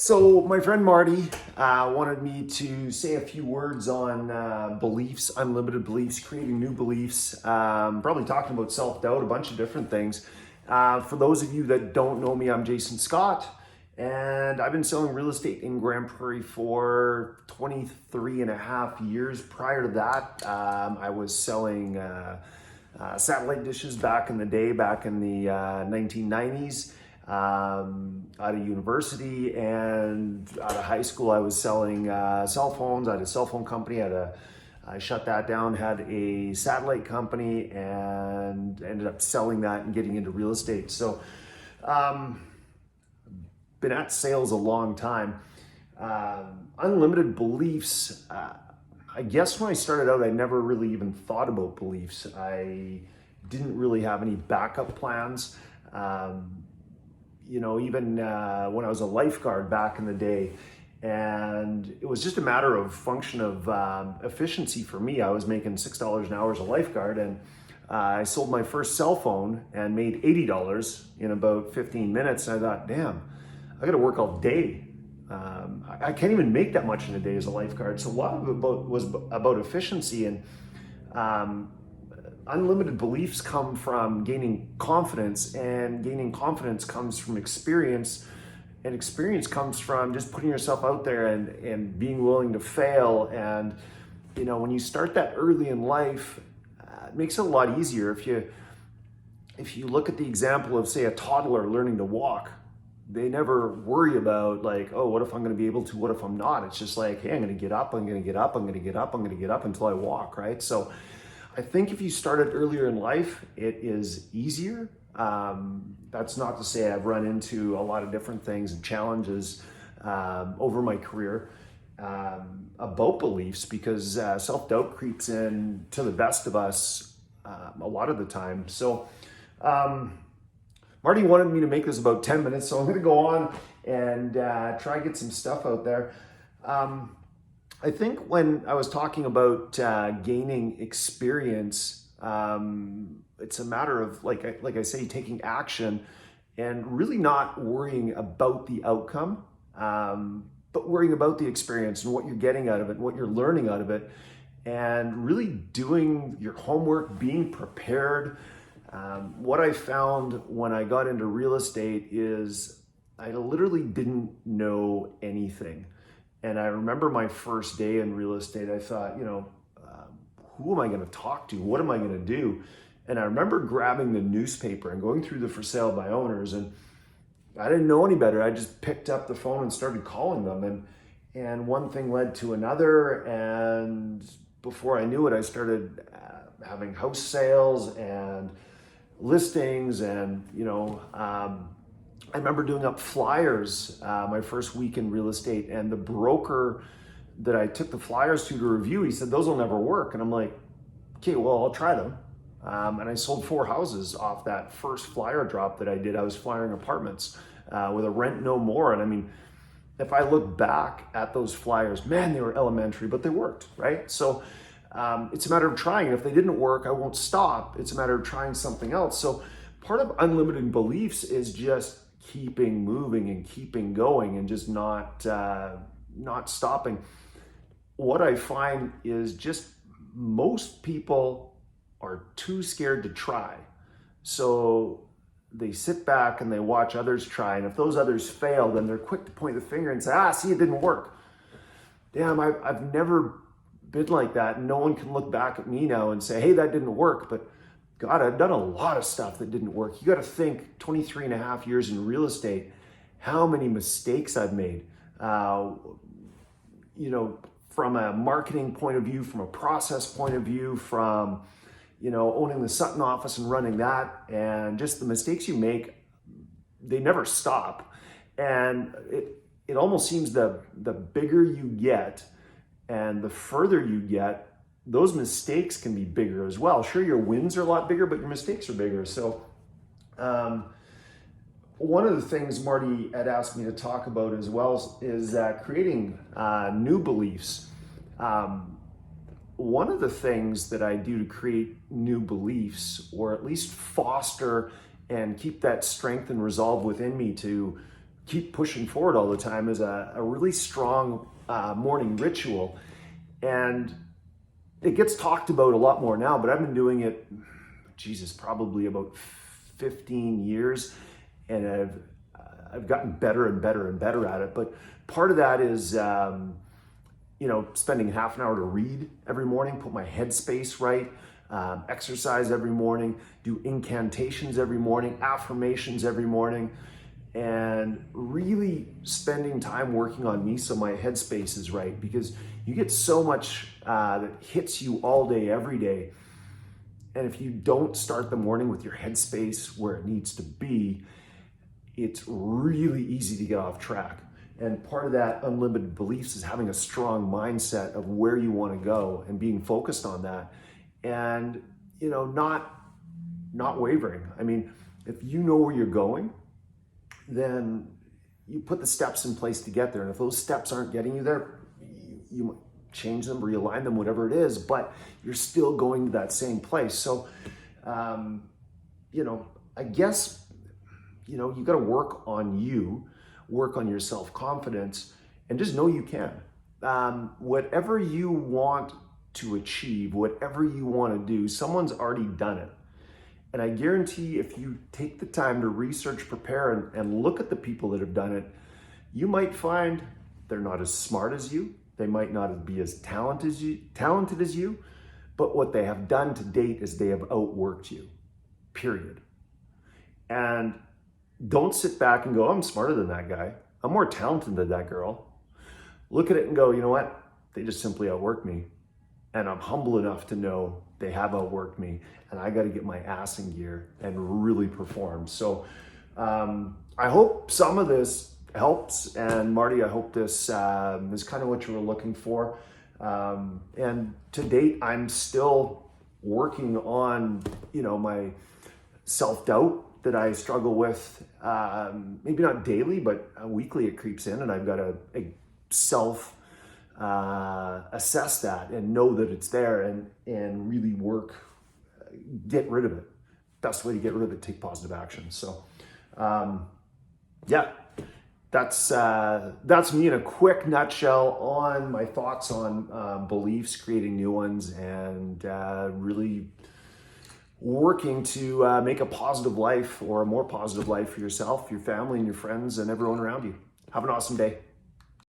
So my friend Marty wanted me to say a few words on beliefs, unlimited beliefs, creating new beliefs, probably talking about self-doubt, a bunch of different things. For those of you that don't know me, I'm Jason Scott, and I've been selling real estate in Grand Prairie for 23 and a half years. Prior to that, I was selling satellite dishes back in the day, back in the 1990s. Out of university and out of high school, I was selling cell phones. I had a cell phone company. I shut that down, had a satellite company, and ended up selling that and getting into real estate. So, been at sales a long time. Unlimited beliefs. I guess when I started out, I never really even thought about beliefs. I didn't really have any backup plans. Even when I was a lifeguard back in the day, and it was just a matter of function of efficiency for me. I was making $6 an hour as a lifeguard, and I sold my first cell phone and made $80 in about 15 minutes. And I thought, damn, I got to work all day. I can't even make that much in a day as a lifeguard. So a lot of it was about efficiency, and unlimited beliefs come from gaining confidence, and gaining confidence comes from experience, and experience comes from just putting yourself out there and being willing to fail. And when you start that early in life, it makes it a lot easier. If you look at the example of, say, a toddler learning to walk, they never worry about like, oh, what if I'm going to be able to, what if I'm not? It's just like, hey, I'm going to get up, I'm going to get up, I'm going to get up, I'm going to get up until I walk, right? So I think if you started earlier in life, it is easier. That's not to say I've run into a lot of different things and challenges over my career about beliefs, because self-doubt creeps in to the best of us a lot of the time. So Marty wanted me to make this about 10 minutes, so I'm going to go on and try and get some stuff out there. I think when I was talking about gaining experience, it's a matter of, like I say, taking action and really not worrying about the outcome, but worrying about the experience and what you're getting out of it, and what you're learning out of it, and really doing your homework, being prepared. What I found when I got into real estate is I literally didn't know anything. And I remember my first day in real estate, I thought, who am I going to talk to? What am I going to do? And I remember grabbing the newspaper and going through the for sale by owners, and I didn't know any better. I just picked up the phone and started calling them, and one thing led to another. And before I knew it, I started having house sales and listings, and I remember doing up flyers my first week in real estate, and the broker that I took the flyers to review, he said, those will never work. And I'm like, okay, well, I'll try them. And I sold 4 houses off that first flyer drop that I did. I was flyering apartments with a rent no more. And I mean, if I look back at those flyers, man, they were elementary, but they worked, right? So it's a matter of trying. And if they didn't work, I won't stop. It's a matter of trying something else. So part of unlimited beliefs is just keeping moving and keeping going, and just not stopping. What I find is just most people are too scared to try. So they sit back and they watch others try. And if those others fail, then they're quick to point the finger and say, see, it didn't work. Damn, I've never been like that. No one can look back at me now and say, hey, that didn't work. But God, I've done a lot of stuff that didn't work. You got to think 23 and a half years in real estate, how many mistakes I've made, from a marketing point of view, from a process point of view, from, owning the Sutton office and running that, and just the mistakes you make, they never stop. And it almost seems the bigger you get and the further you get, those mistakes can be bigger as well. Sure, your wins are a lot bigger, but your mistakes are bigger. So one of the things Marty had asked me to talk about as well is creating new beliefs. One of the things that I do to create new beliefs, or at least foster and keep that strength and resolve within me to keep pushing forward all the time is a really strong morning ritual. And it gets talked about a lot more now, but I've been doing it, Jesus, probably about 15 years. And I've gotten better and better and better at it. But part of that is, spending half an hour to read every morning, put my headspace right, exercise every morning, do incantations every morning, affirmations every morning, and really spending time working on me so my headspace is right, because you get so much that hits you all day, every day. And if you don't start the morning with your headspace where it needs to be, it's really easy to get off track. And part of that unlimited beliefs is having a strong mindset of where you want to go and being focused on that, and not wavering. I mean, if you know where you're going, then you put the steps in place to get there. And if those steps aren't getting you there, you change them, realign them, whatever it is, but you're still going to that same place. So, I guess, you got to work on you, work on your self-confidence, and just know you can. Whatever you want to achieve, whatever you want to do, someone's already done it. And I guarantee if you take the time to research, prepare, and look at the people that have done it, you might find they're not as smart as you. They might not be as talented as you, but what they have done to date is they have outworked you, period. And don't sit back and go, I'm smarter than that guy. I'm more talented than that girl. Look at it and go, you know what? They just simply outworked me. And I'm humble enough to know they have outworked me, and I got to get my ass in gear and really perform. So I hope some of this helps. And Marty, I hope this is kind of what you were looking for. And to date, I'm still working on, my self-doubt that I struggle with, maybe not daily, but weekly it creeps in, and I've got to assess that and know that it's there, and really work, get rid of it. Best way to get rid of it, take positive action. So, that's me in a quick nutshell on my thoughts on beliefs, creating new ones, and really working to make a positive life, or a more positive life for yourself, your family, and your friends, and everyone around you. Have an awesome day.